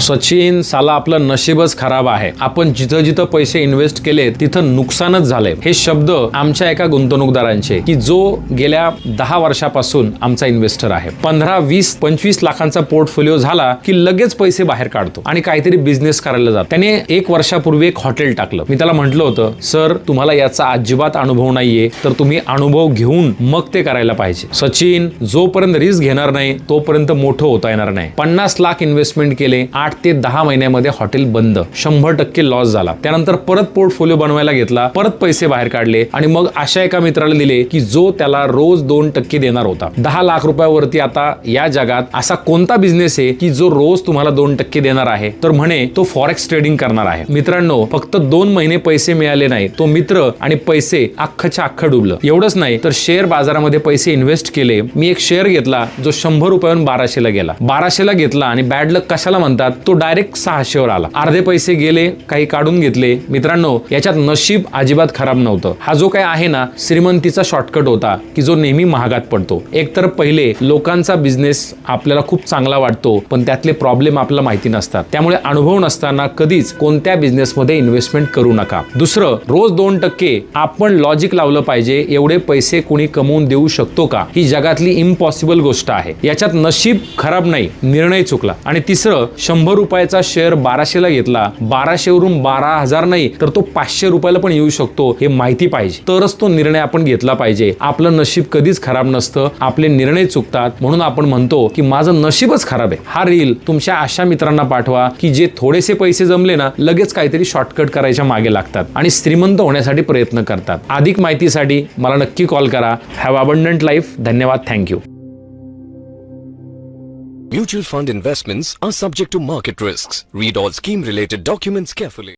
सचिन, साला आपलं नशीबच खराब आहे. आपण जिथं जिथं पैसे इन्व्हेस्ट केले तिथं नुकसानच झालंय. हे शब्द आमच्या एका गुंतवणूकदारांचे, की जो गेल्या 10 वर्षापासून आमचा इन्व्हेस्टर आहे. 15, 20, 25 लाखांचा पोर्टफोलिओ झाला की लगेच पैसे बाहेर काढतो आणि काहीतरी बिझनेस करायला जातो. त्याने 1 वर्षापूर्वी एक हॉटेल टाकलं. मी त्याला म्हटलं होतं, सर तुम्हाला याचा अजिबात अनुभव नाहीये, तर तुम्ही अनुभव घेऊन मग ते करायला पाहिजे. सचिन, जोपर्यंत रिस्क घेणार नाही तोपर्यंत मोठं होता येणार नाही. 50 लाख इन्व्हेस्टमेंट केले, 8 ते 10 महिन्यामध्ये हॉटेल बंद, 100% लॉस झाला. त्यानंतर परत पोर्टफोलिओ बनवायला घेतला, परत पैसे बाहेर काढले आणि मग अशा एका मित्राला दिले की जो त्याला रोज 2% देणार होता. 10 लाख रुपयावरती आता या जगात असा कोणता बिझनेस आहे की जो रोज तुम्हाला 2% देणार आहे? तर म्हणे तो फॉरेक्स ट्रेडिंग करणार आहे. मित्रांनो, फक्त 2 महिने पैसे मिळाले नाही, तो मित्र आणि पैसे अख्खच्या अख्खं डुबलं. एवढंच नाही तर शेअर बाजारामध्ये पैसे इन्व्हेस्ट केले. मी एक शेअर घेतला जो 100 रुपयावरून 1200 ला गेला. 1200 ला घेतला आणि बॅड लक कशाला म्हणतात, तो डायरेक्ट 600 वर आला. अर्धे पैसे गेले, काही काढून घेतले. मित्रांनो, याच्यात नशीब अजिबात खराब नव्हतं. हा जो काय आहे ना, श्रीमंतीचा शॉर्टकट होता की जो नेहमी महागात पडतो. एकतर पहिले, लोकांचा बिझनेस आपल्याला खूप चांगला वाटतो पण त्यातले प्रॉब्लेम आपल्याला माहिती नसतात. त्यामुळे अनुभव नसताना कधीच कोणत्या बिझनेसमध्ये इन्व्हेस्टमेंट करू नका. दुसरं, रोज 2% आपण लॉजिक लावलं पाहिजे. एवढे पैसे कोणी कमवून देऊ शकतो का? ही जगातली इम्पॉसिबल गोष्ट आहे. याच्यात नशीब खराब नाही, निर्णय चुकला. आणि तिसरं, 100 रुपयाचा शेअर 1200 ला घेतला, 1200 वरून 12,000 नाही तर तो 500 रुपयाला पण येऊ शकतो हे माहिती पाहिजे. तरच तो निर्णय आपण घेतला पाहिजे. आपलं नशीब कधीच खराब नसतं, आपले निर्णय चुकतात. म्हणून आपण म्हणतो की माझं नशीबच खराब आहे. हा रील तुमच्या अशा मित्रांना पाठवा की जे थोडेसे पैसे जमले ना लगेच काहीतरी शॉर्टकट करायच्या मागे लागतात आणि श्रीमंत होण्यासाठी प्रयत्न करतात. अधिक माहितीसाठी मला नक्की कॉल करा. Have abundant life. धन्यवाद. Thank you. Mutual fund investments are subject to market risks. Read all scheme related documents carefully.